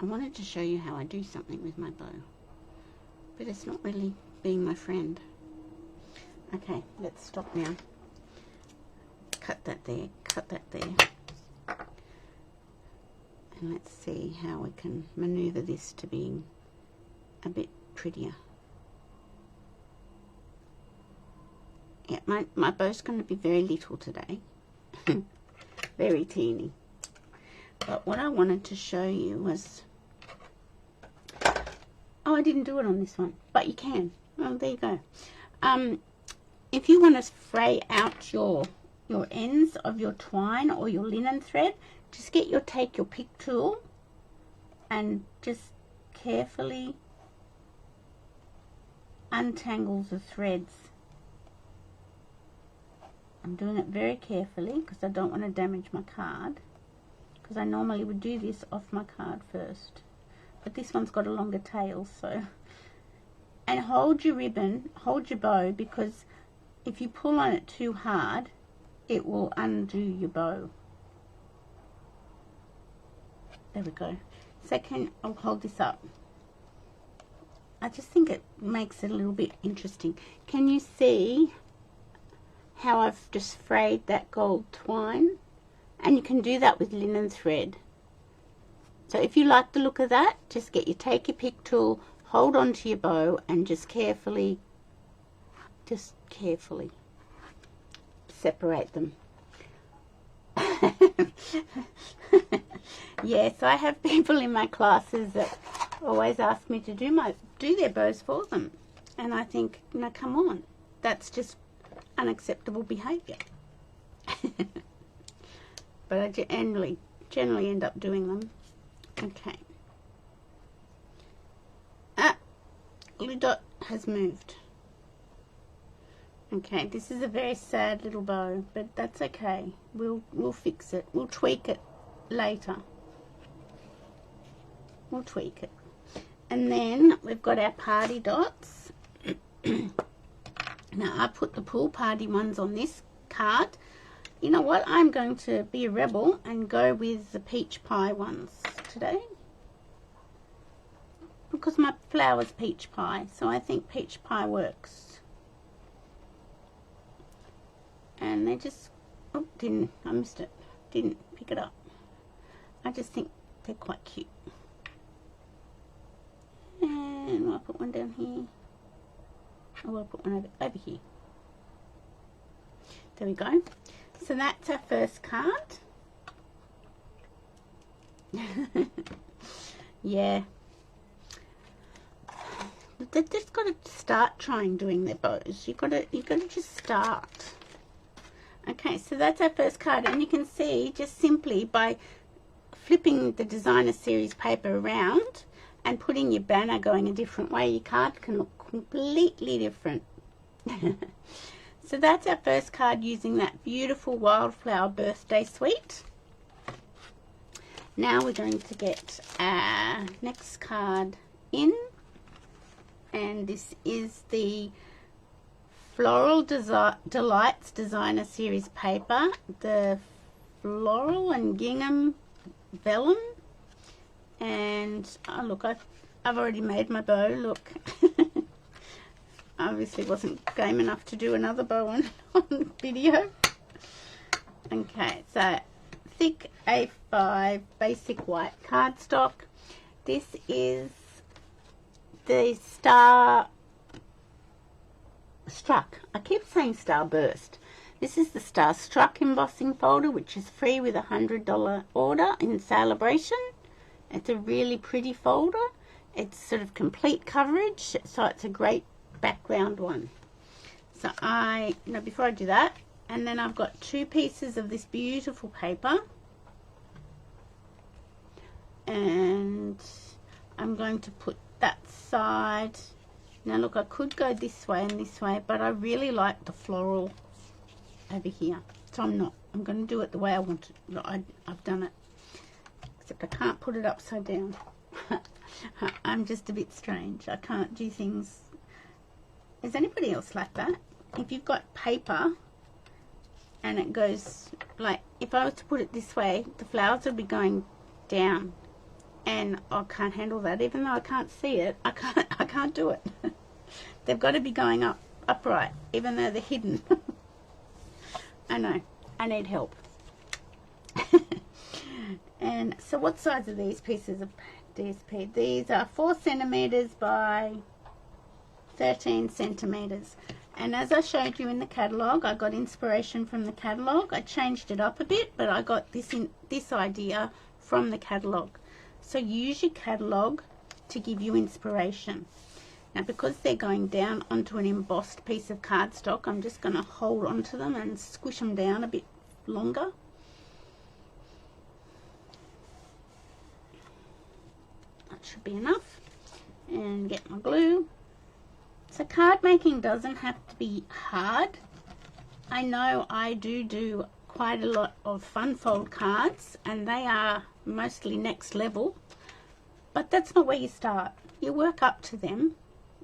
I wanted to show you how I do something with my bow, but it's not really being my friend. Okay, let's stop now. Cut that there, cut that there. And let's see how we can maneuver this to being a bit prettier. Yeah, my bow's going to be very little today. Very teeny. But what I wanted to show you was, oh, I didn't do it on this one, but you can. Oh, there you go. If you want to fray out your ends of your twine or your linen thread, just take your pick tool and just carefully untangle the threads. I'm doing it very carefully because I don't want to damage my card, because I normally would do this off my card first, but this one's got a longer tail. So, and hold your ribbon, hold your bow, because if you pull on it too hard, it will undo your bow. There we go. So I'll hold this up. I just think it makes it a little bit interesting. Can you see how I've just frayed that gold twine? And you can do that with linen thread. So if you like the look of that, just take your pick tool, hold on to your bow, and just carefully separate them. Yes, I have people in my classes that always ask me to do their bows for them, and I think, no, come on, that's just unacceptable behaviour. But I generally end up doing them. Okay. Glue dot has moved. Okay, this is a very sad little bow, but that's okay. We'll fix it. We'll tweak it later. We'll tweak it. And then we've got our party dots. Now I put the pool party ones on this card. You know what? I'm going to be a rebel and go with the peach pie ones today, because my flower's peach pie, so I think peach pie works. And they just, oh, I missed it. Didn't pick it up. I just think they're quite cute. And I'll put one down here. Oh, I'll put one over here. There we go. So that's our first card. Yeah. They've just got to start trying doing their bows. You've got to just start. Okay, so that's our first card, and you can see just simply by flipping the designer series paper around and putting your banner going a different way, your card can look completely different. So that's our first card using that beautiful wildflower birthday suite. Now we're going to get our next card in, and this is the Floral Delights Designer Series paper, the Floral and Gingham Vellum. And oh, look, I've already made my bow. Look. Obviously wasn't game enough to do another bow on video. Okay, so thick A5 basic white cardstock. This is the Struck. I keep saying Starburst. This is the Struck embossing folder, which is free with a $100 order in Sale-a-bration. It's a really pretty folder. It's sort of complete coverage, so it's a great background one. So before I do that, and then I've got 2 pieces of this beautiful paper, and I'm going to put that side. Now look, I could go this way and this way, but I really like the floral over here, so I'm going to do it the way I want it. I've done it, except I can't put it upside down. I'm just a bit strange. I can't do things. Is anybody else like that? If you've got paper and it goes like, if I was to put it this way, the flowers would be going down, and I can't handle that. Even though I can't see it, I can't do it. They've got to be going upright, even though they're hidden. I know, I need help. And so what size are these pieces of DSP? These are 4 centimeters by 13 centimeters, and as I showed you in the catalogue, I got inspiration from the catalogue. I changed it up a bit, but I got this idea from the catalogue. So use your catalogue to give you inspiration. Now, because they're going down onto an embossed piece of cardstock, I'm just going to hold onto them and squish them down a bit longer. That should be enough. And get my glue. So card making doesn't have to be hard. I know I do quite a lot of fun fold cards, and they are mostly next level, but that's not where you start. You work up to them.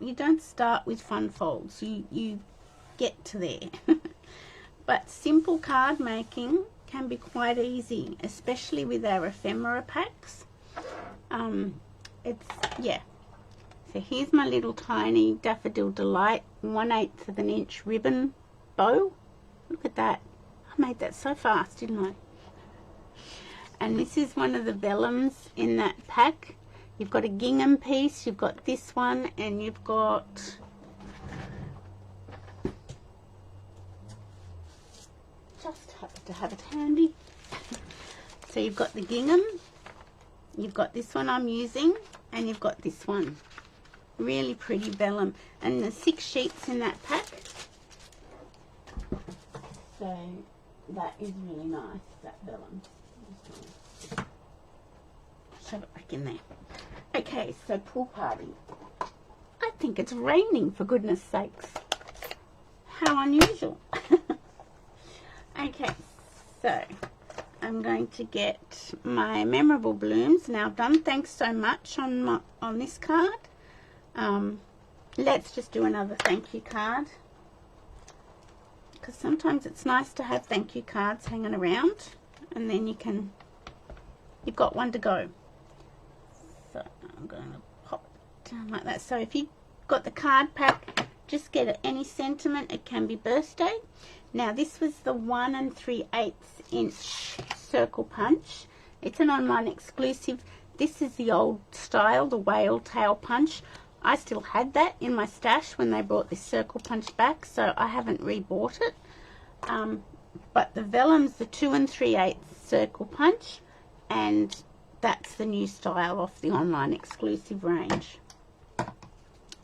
You don't start with fun folds. You get to there. But simple card making can be quite easy, especially with our ephemera packs. Yeah. So here's my little tiny Daffodil Delight 1/8 of an inch ribbon bow. Look at that. I made that so fast, didn't I? And this is one of the vellums in that pack. You've got a gingham piece, you've got this one, and you've got just have to have it handy. So you've got the gingham, you've got this one I'm using, And you've got this one. Really pretty vellum. And there's 6 sheets in that pack. So that is really nice, that vellum. Shove it back in there. Okay, so pool party. I think it's raining, for goodness sakes. How unusual. Okay, so I'm going to get my memorable blooms now done. Thanks so much on this card. Let's just do another thank you card, because sometimes it's nice to have thank you cards hanging around, and then you've got one to go. So I'm going to pop it down like that. So if you got the card pack, just get it any sentiment. It can be birthday. Now this was the 1 3/8 inch circle punch. It's an online exclusive. This is the old style, the whale tail punch. I still had that in my stash when they brought this circle punch back, so I haven't rebought it. But the vellum's the 2 3/8 circle punch, and that's the new style off the online exclusive range.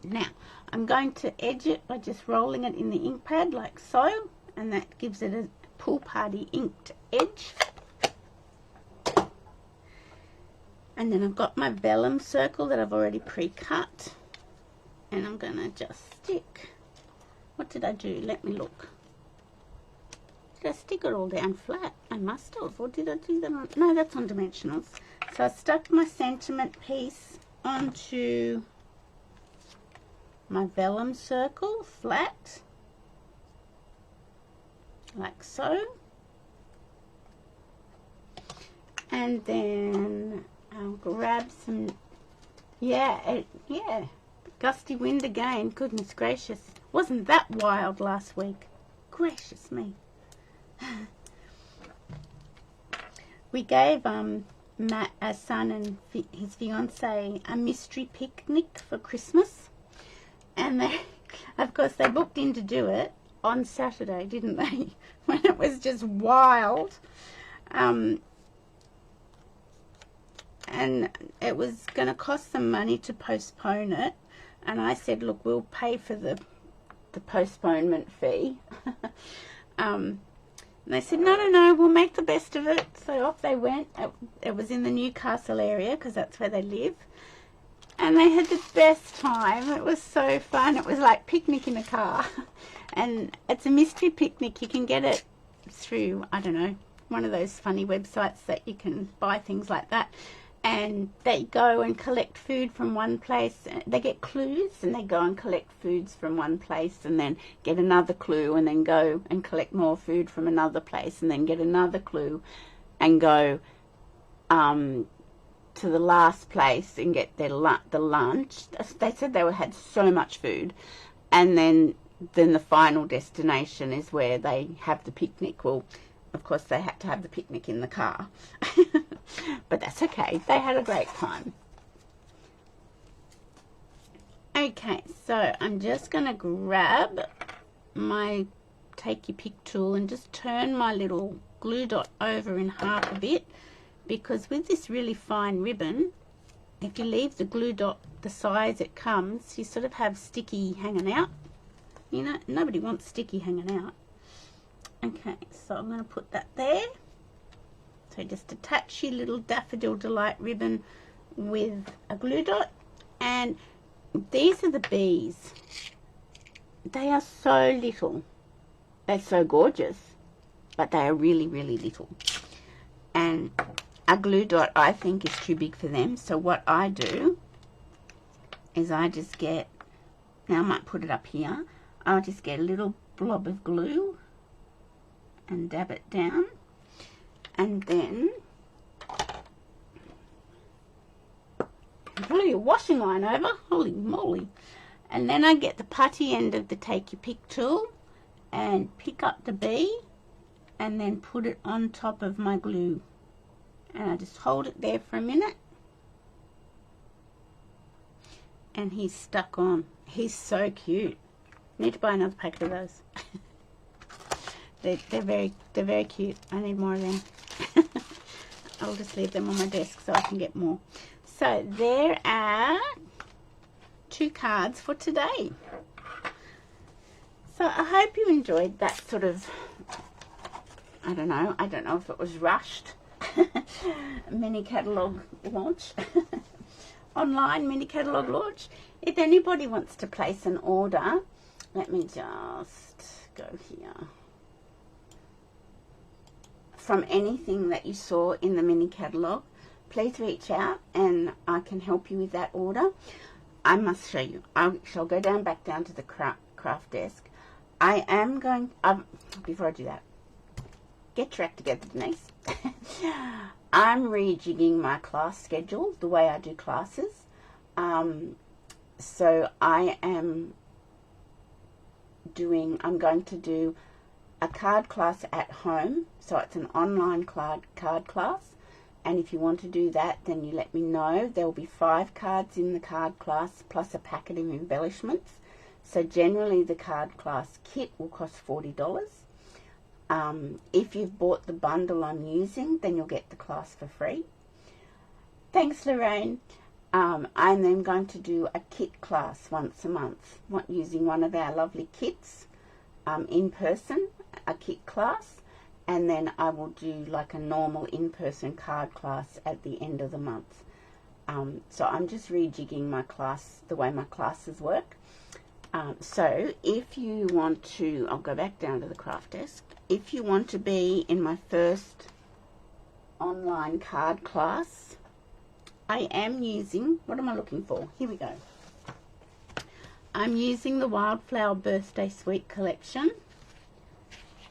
Now I'm going to edge it by just rolling it in the ink pad like so, and that gives it a pool party inked edge. And then I've got my vellum circle that I've already pre-cut, and I'm going to just stick. What did I do? Let me look. Did I stick it all down flat? I must have. Or did I do that on? No, that's on dimensionals. So I stuck my sentiment piece onto my vellum circle flat, like so. And then I'll grab some, yeah, gusty wind again. Goodness gracious. Wasn't that wild last week? Gracious me. We gave Matt, our son, and his fiance a mystery picnic for Christmas. And they, of course, they booked in to do it on Saturday, didn't they? When it was just wild. And it was going to cost some money to postpone it. And I said, look, we'll pay for the postponement fee. And they said, no, we'll make the best of it. So off they went. It was in the Newcastle area, because that's where they live. And they had the best time. It was so fun. It was like picnic in a car. And it's a mystery picnic. You can get it through, I don't know, one of those funny websites that you can buy things like that. And they go and collect food from one place. They get clues, and they go and collect foods from one place, and then get another clue, and then go and collect more food from another place, and then get another clue, and go to the last place and get their the lunch. They said they had so much food, and then the final destination is where they have the picnic. Well, of course they had to have the picnic in the car. But that's okay. They had a great time. Okay, so I'm just going to grab my take your pick tool and just turn my little glue dot over in half a bit, because with this really fine ribbon, if you leave the glue dot the size it comes, you sort of have sticky hanging out. You know, nobody wants sticky hanging out. Okay, so I'm going to put that there. So just attach your little Daffodil Delight ribbon with a glue dot. And these are the bees. They are so little. They're so gorgeous, but they are really, really little. And a glue dot, I think, is too big for them. So what I do is I just get, now I might put it up here, I'll just get a little blob of glue and dab it down. And then blew your washing line over, holy moly. And then I get the putty end of the take your pick tool and pick up the bee and then put it on top of my glue. And I just hold it there for a minute. And he's stuck on. He's so cute. Need to buy another packet of those. They're very cute. I need more of them. I'll just leave them on my desk so I can get more. So there are 2 cards for today. So I hope you enjoyed that sort of, I don't know if it was rushed mini catalogue launch. Online mini catalogue launch. If anybody wants to place an order, let me just go here. From anything that you saw in the mini catalogue, please reach out and I can help you with that order. I must show you. I shall go back down to the craft desk. I am going, before I do that, get your act together, Denise. I'm rejigging my class schedule, the way I do classes. So I am I'm going to do a card class at home. So it's an online card class. And if you want to do that, then you let me know. There will be 5 cards in the card class plus a packet of embellishments. So generally the card class kit will cost $40. If you've bought the bundle I'm using, then you'll get the class for free. Thanks, Lorraine. I'm then going to do a kit class once a month, using one of our lovely kits in person, a kit class. And then I will do like a normal in-person card class at the end of the month. So I'm just rejigging my class, the way my classes work. So if you want to, I'll go back down to the craft desk. If you want to be in my first online card class, I am using, what am I looking for? Here we go. I'm using the Wildflower Birthday Suite collection.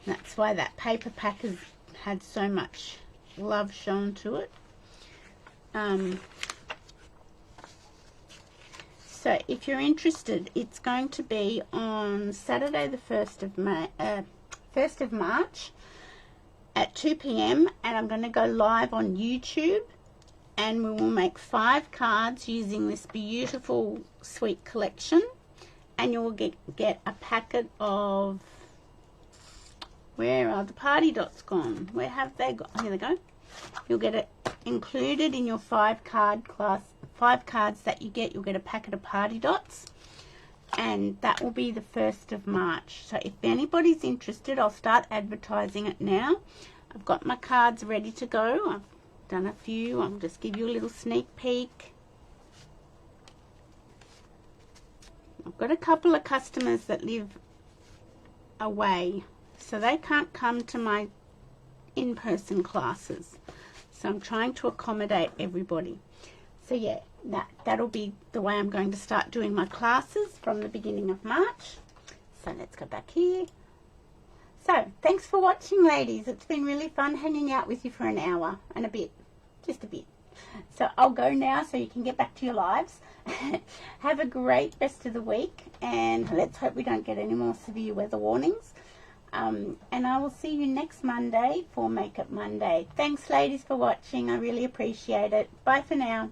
That's why that paper pack has had so much love shown to it. So if you're interested, it's going to be on Saturday the 1st of March at 2 p.m. and I'm going to go live on YouTube, and we will make 5 cards using this beautiful sweet collection, and you will get a packet of, where are the party dots gone? Where have they gone? Here they go. You'll get it included in your 5 cards that you get. You'll get a packet of party dots, and that will be the 1st of March. So if anybody's interested, I'll start advertising it now. I've got my cards ready to go. I've done a few. I'll just give you a little sneak peek. I've got a couple of customers that live away, so they can't come to my in-person classes. So I'm trying to accommodate everybody. So yeah, that'll be the way I'm going to start doing my classes from the beginning of March. So let's go back here. So thanks for watching, ladies. It's been really fun hanging out with you for an hour and a bit, just a bit. So I'll go now so you can get back to your lives. Have a great rest of the week, and let's hope we don't get any more severe weather warnings. And I will see you next Monday for Makeup Monday. Thanks, ladies, for watching. I really appreciate it. Bye for now.